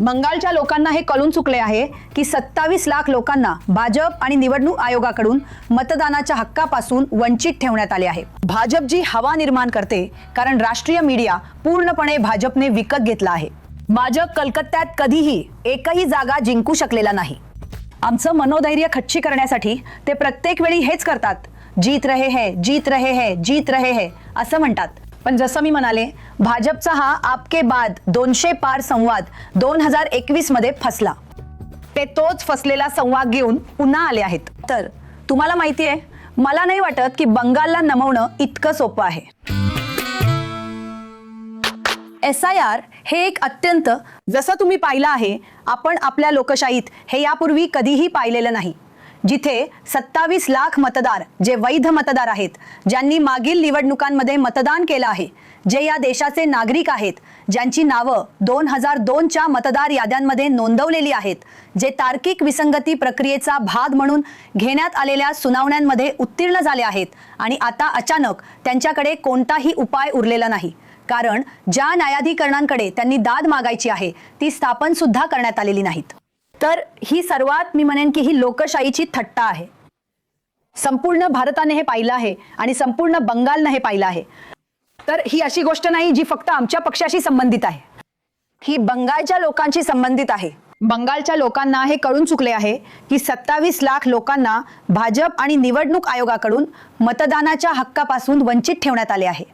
बंगालच्या लोकांना हे कळून चुकले आहे की 27 लाख लोकांना भाजप आणि निवडणूक आयोगाकडून मतदानाच्या हक्कापासून वंचित ठेवण्यात आले आहे। भाजप जी हवा निर्माण करते कारण राष्ट्रीय मीडिया पूर्णपणे भाजपने विकत घेतला आहे। भाजप कलकत्त्यात कधीही एकही जागा जिंकू शकलेला नाही। आमचं मनोधैर्य खच्ची करण्यासाठी ते प्रत्येक वेळी हेच करतात, जीत रहे है, जीत रहे है, जीत रहे है असं म्हणतात। पण जसं मी म्हणाले, भाजपचा हा आपके बाद 200 पार संवाद 2021 मध्ये फसला। ते तोच फसलेला संवाद घेऊन पुन्हा आले आहेत। तर तुम्हाला माहिती आहे, मला नाही वाटत की बंगालला नमवणं इतकं सोपं आहे। SIR हे एक अत्यंत, जसं तुम्ही पाहिलं आहे, आपण आपल्या लोकशाहीत हे यापूर्वी कधीही पाहिलेलं नाही, जिथे 27 लाख मतदार जे वैध मतदार आहेत, ज्यांनी मागील निवडणुकांमध्ये मतदान केलं आहे, जे या देशाचे नागरिक आहेत, ज्यांची नावं 2002च्या मतदार याद्यांमध्ये नोंदवलेली आहेत, जे तार्किक विसंगती प्रक्रियेचा भाग म्हणून घेण्यात आलेल्या सुनावण्यांमध्ये उत्तीर्ण झाले आहेत आणि आता अचानक त्यांच्याकडे कोणताही उपाय उरलेला नाही, कारण ज्या न्यायाधिकरणांकडे त्यांनी दाद मागायची आहे ती स्थापन सुद्धा करण्यात आलेली नाहीत। तर ही सर्वात, मी म्हणेन की ही लोकशाहीची थट्टा आहे। संपूर्ण भारताने हे पाहिलं आहे आणि संपूर्ण बंगालने हे पाहिलं आहे। तर ही अशी गोष्ट नाही जी फक्त आमच्या पक्षाशी संबंधित आहे, ही बंगालच्या लोकांशी संबंधित आहे। बंगालच्या लोकांना हे कळून चुकले आहे की 27 लाख लोकांना भाजप आणि निवडणूक आयोगाकडून मतदानाच्या हक्कापासून वंचित ठेवण्यात आले आहे।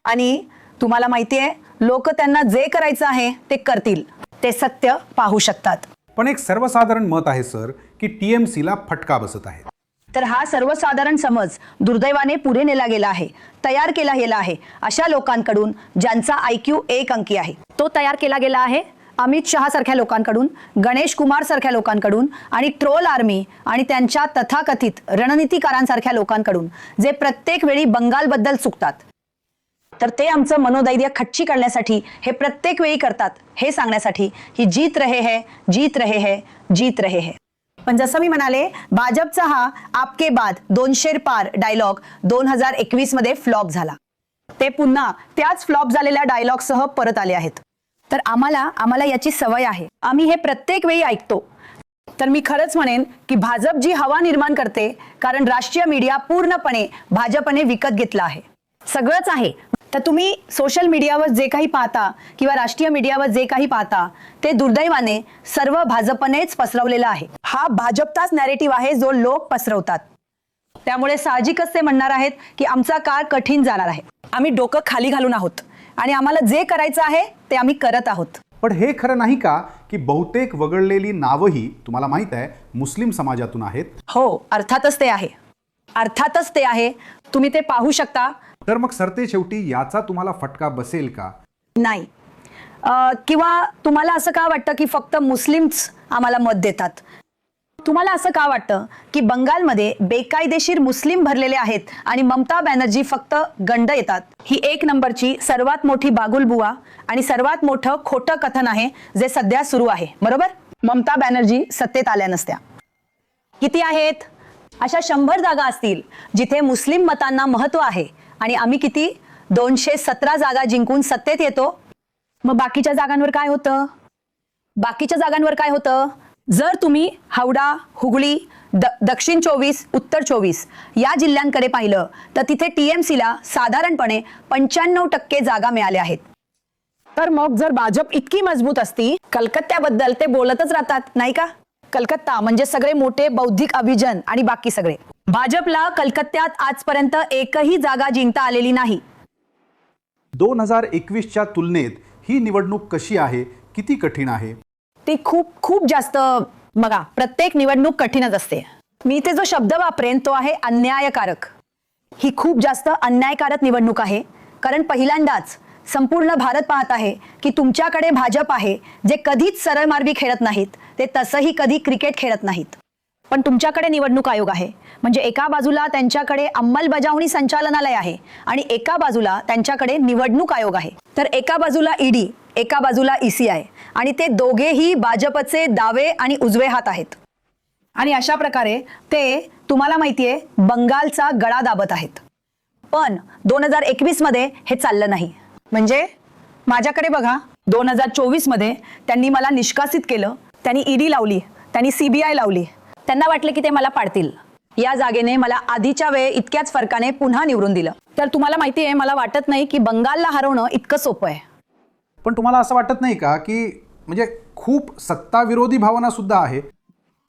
आणि तुम्हाला माहिती आहे, लोक त्यांना जे करायचं आहे ते करतील, ते सत्य पाहू शकतात। पण एक सर्वसाधारण मत आहे सर की TMCला फटका बसत आहे। तर हा सर्वसाधारण समज दुर्दैवाने पुढे नेला गेला आहे, तयार केला गेला आहे अशा लोकांकडून ज्यांचा IQ 1 अंकी आहे। तो तयार केला गेला आहे अमित शहा सारख्या लोकांकडून, गणेश कुमार सारख्या लोकांकडून आणि ट्रोल आर्मी आणि त्यांच्या तथाकथित रणनीतिकारांसारख्या लोकांकडून, जे प्रत्येक वेळी बंगालबद्दल चुकतात। तर ते आमचं मनोधैर्य खच्ची करण्यासाठी हे प्रत्येक वेळी करतात, हे सांगण्यासाठी ही जीत रहे है, जीत रहे है, जीत रहे है। पण जसं मी म्हणाले, भाजपचा हा आपके बाद 200 पार डायलॉग 2021 मध्ये फ्लॉप झाला। ते पुन्हा त्याच फ्लॉप झालेल्या डायलॉगसह परत आले आहेत। तर आम्हाला याची सवय आहे, आम्ही हे प्रत्येक वेळी ऐकतो। तर मी खरंच म्हणेन की भाजप जी हवा निर्माण करते कारण राष्ट्रीय मीडिया पूर्णपणे भाजपने विकत घेतला आहे। सगळंच आहे। तर तुम्ही सोशल मीडियावर जे काही पाहता किंवा राष्ट्रीय मीडियावर जे काही पाहता ते दुर्दैवाने सर्व भाजपनेच पसरवलेलं आहे। हा भाजपचाच नॅरेटिव्ह आहे जो लोक पसरवतात। त्यामुळे साहजिकच ते म्हणणार आहेत की आमचा काळ कठीण जाणार आहे, आम्ही डोकं खाली घालून आहोत आणि आम्हाला जे करायचं आहे ते आम्ही करत आहोत। पण हे खरं नाही का की बहुतेक वगळलेली नावही तुम्हाला माहित आहे मुस्लिम समाजातून आहेत? हो, अर्थातच ते आहे, अर्थातच ते आहे। तुम्ही ते पाहू शकता। तर मग सरते शेवटी याचा तुम्हाला फटका बसेल का? नाही, किंवा तुम्हाला असं का वाटतं की फक्त मुस्लिम्स आम्हाला मत देतात? तुम्हाला असं का वाटतं की बंगालमध्ये बेकायदेशीर मुस्लिम भरलेले आहेत आणि ममता बॅनर्जी फक्त गंड येतात? ही एक नंबरची सर्वात मोठी बागुलबुवा आणि सर्वात मोठं खोटं कथन आहे जे सध्या सुरू आहे, बरोबर? ममता बॅनर्जी सत्तेत आल्या नसत्या। किती आहेत? अशा 100 जागा असतील जिथे मुस्लिम मतांना महत्व आहे आणि आम्ही किती 217 जागा जिंकून सत्तेत येतो। मग बाकीच्या जागांवर काय होतं? बाकीच्या जागांवर काय होतं? जर तुम्ही हावडा, हुगळी, दक्षिण 24, उत्तर 24 या जिल्ह्यांकडे पाहिलं तर तिथे TMCला साधारणपणे 95% जागा मिळाल्या आहेत। तर मग जर भाजप इतकी मजबूत असती, कलकत्त्याबद्दल ते बोलतच राहतात नाही का? कलकत्ता म्हणजे सगळे मोठे बौद्धिक अभिजन आणि बाकी सगळे। भाजपला कलकत्त्यात आजपर्यंत एकही जागा जिंकता आलेली नाही। 2021च्या तुलनेत ही निवडणूक कशी आहे? किती कठीण आहे? ती खूप जास्त, बघा, प्रत्येक निवडणूक कठीणच असते। मी ते जो शब्द वापरेन तो आहे अन्यायकारक। ही खूप जास्त अन्यायकारक निवडणूक आहे, कारण पहिल्यांदाच संपूर्ण भारत पाहत आहे की तुमच्याकडे भाजप आहे जे कधीच सरळ मार्गी खेळत नाहीत, ते तसंही कधी क्रिकेट खेळत नाहीत। पण तुमच्याकडे निवडणूक आयोग आहे, म्हणजे एका बाजूला त्यांच्याकडे अंमलबजावणी संचालनालय आहे आणि एका बाजूला त्यांच्याकडे निवडणूक आयोग आहे। तर एका बाजूला ED, एका बाजूला ECI आणि ते दोघेही भाजपचे डावे आणि उजवे हात आहेत। आणि अशा प्रकारे ते, तुम्हाला माहितीये, बंगालचा गळा दाबत आहेत। पण 2021 मध्ये हे चाललं नाही। म्हणजे माझ्याकडे बघा, 2024 मध्ये त्यांनी मला निष्कासित केलं, त्यांनी ईडी लावली, त्यांनी CBI लावली. त्यांना वाटलं की ते मला पाडतील. या जागेने मला आधीच्या वेळे इतक्याच फरकाने पुन्हा निवडून दिलं. तर तुम्हाला माहिती आहे, मला वाटत नाही की बंगालला हरवणं इतकं सोपं आहे. पण तुम्हाला असं वाटत नाही का की म्हणजे खूप सत्ताविरोधी भावना सुद्धा आहे?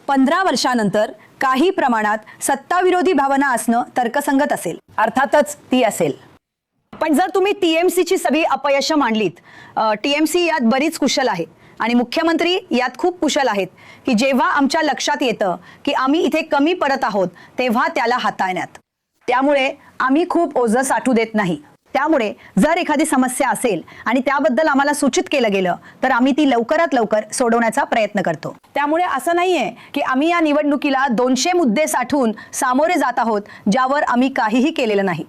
15 वर्षानंतर काही प्रमाणात सत्ताविरोधी भावना असणं तर्कसंगत असेल. अर्थातच ती असेल. पण जर तुम्ही TMCची सगळी अपयश मांडलीत, TMC यात बरीच कुशल आहे आणि मुख्यमंत्री यात खूप कुशल आहेत की जेव्हा आमच्या लक्षात येतं की आम्ही इथे कमी पडत आहोत तेव्हा त्याला हाताळण्यात. त्यामुळे आम्ही खूप ओझं साठू देत नाही. त्यामुळे जर एखादी समस्या असेल आणि त्याबद्दल आम्हाला सूचित केलं गेलं तर आम्ही ती लवकरात लवकर सोडवण्याचा प्रयत्न करतो. त्यामुळे असं नाहीये की आम्ही या निवडणुकीला 200 मुद्दे साठवून सामोरे जात आहोत ज्यावर आम्ही काहीही केलेलं नाही.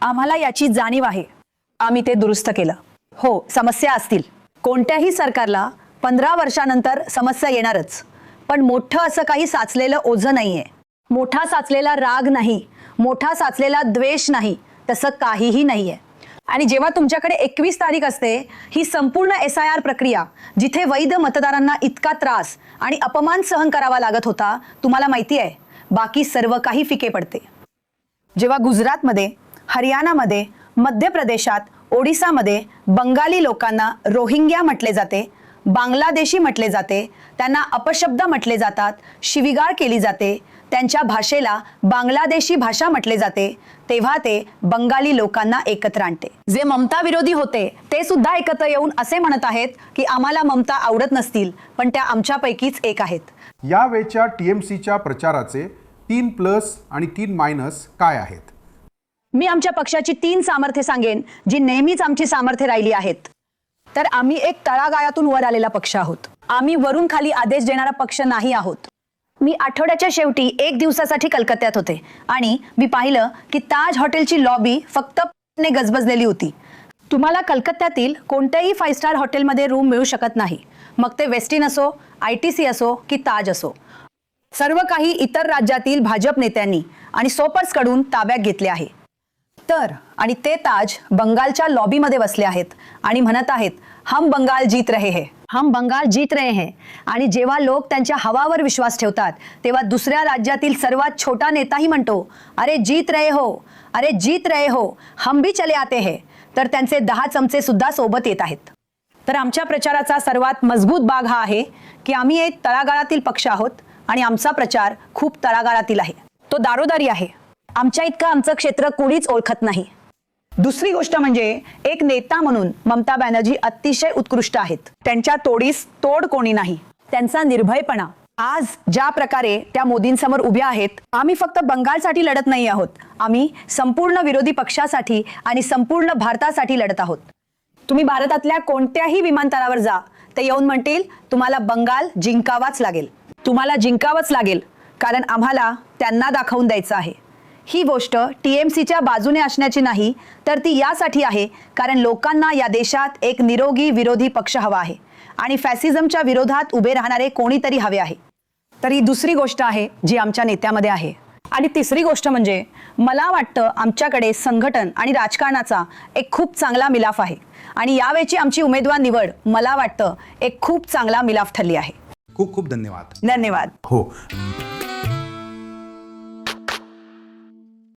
आम्हाला याची जाणीव आहे. आम्ही ते दुरुस्त केलं. हो, समस्या असतील. कोणत्याही सरकारला 15 वर्षानंतर समस्या येणारच. पण मोठं असं काही साचलेलं ओझं नाहीये. मोठा साचलेला राग नाही, मोठा साचलेला द्वेष नाही, तसं काहीही नाहीये. आणि जेव्हा तुमच्याकडे 21 तारीख असते, ही संपूर्ण SIR प्रक्रिया जिथे वैध मतदारांना इतका त्रास आणि अपमान सहन करावा लागत होता, तुम्हाला माहिती आहे, बाकी सर्व काही फिके पडते. जेव्हा गुजरातमध्ये, हरियाणामध्ये, मध्य प्रदेशात, ओडिसामध्ये बंगाली लोकांना रोहिंग्या म्हटले जाते, बांगलादेशी म्हटले जाते, त्यांना अपशब्द म्हटले जातात, शिवीगाळ केली जाते, त्यांच्या भाषेला बांगलादेशी भाषा म्हटले जाते, तेव्हा ते बंगाली लोकांना एकत्र आणते. जे ममता विरोधी होते ते सुद्धा एकत्र येऊन असे म्हणत आहेत की आम्हाला ममता आवडत नसतील, पण त्या आमच्यापैकीच एक आहेत. यावेळच्या TMCच्या प्रचाराचे 3+ आणि 3- काय आहेत? मी आमच्या पक्षाची 3 सामर्थ्य सांगेन जी नेहमीच आमची सामर्थ्य राहिली आहेत. तर आम्ही एक तळागाळातून वर आलेला पक्ष आहोत. आम्ही वरून खाली आदेश देणारा पक्ष नाही आहोत. मी आठवड्याच्या शेवटी 1 दिवसासाठी कलकत्त्यात होते आणि मी पाहिलं की ताज हॉटेलची लॉबी फक्त ने गजबजलेली होती. तुम्हाला कलकत्त्यातील कोणत्याही 5 स्टार हॉटेलमध्ये रूम मिळू शकत नाही, मग ते वेस्टिन असो, ITC असो की ताज असो. सर्व काही इतर राज्यातील भाजप नेत्यांनी आणि सोपर्सकडून ताब्यात घेतले आहे. तर आणि ते ताज बंगालच्या लॉबीमध्ये बसले आहेत आणि म्हणत आहेत, हम बंगाल जीत रहे हैं, हम बंगाल जीत रहे हैं. आणि जेव्हा लोक त्यांच्या हवावर विश्वास ठेवतात तेव्हा दुसऱ्या राज्यातील सर्वात छोटा नेताही म्हणतो, अरे जीत रहे हो, अरे जीत रहे हो, हम भी चले आते हैं. तर त्यांचे 10 चमचे सुद्धा सोबत येत आहेत. तर आमच्या प्रचाराचा सर्वात मजबूत भाग हा आहे की आम्ही एक तळागाळातील पक्ष आहोत आणि आमचा प्रचार खूप तळागाळातील आहे. तो दारोदारी आहे. आमच्या इतकं आमचं क्षेत्र कोणीच ओळखत नाही. दुसरी गोष्ट म्हणजे एक नेता म्हणून ममता बॅनर्जी अतिशय उत्कृष्ट आहेत. त्यांच्या तोडीस तोड कोणी नाही. त्यांचा निर्भयपणा, आज ज्या प्रकारे त्या मोदींसमोर उभ्या आहेत, आम्ही फक्त बंगालसाठी लढत नाही आहोत, आम्ही संपूर्ण विरोधी पक्षासाठी आणि संपूर्ण भारतासाठी लढत आहोत. तुम्ही भारतातल्या कोणत्याही विमानतळावर जा, ते येऊन म्हणतील तुम्हाला बंगाल जिंकावाच लागेल. तुम्हाला जिंकावंच लागेल, कारण आम्हाला त्यांना दाखवून द्यायचं आहे. ही गोष्ट TMCच्या बाजूने असण्याची नाही, तर ती यासाठी आहे कारण लोकांना या देशात एक निरोगी विरोधी पक्ष हवा आहे आणि फॅसिझमच्या विरोधात उभे राहणारे कोणीतरी हवे आहे. तर ही दुसरी गोष्ट आहे जी आमच्या नेत्यामध्ये आहे. आणि तिसरी गोष्ट म्हणजे मला वाटतं आमच्याकडे संघटन आणि राजकारणाचा एक खूप चांगला मिलाफ आहे आणि यावेळची आमची उमेदवार निवड मला वाटतं एक खूप चांगला मिलाफ ठरली आहे. खूप खूप धन्यवाद. धन्यवाद. हो.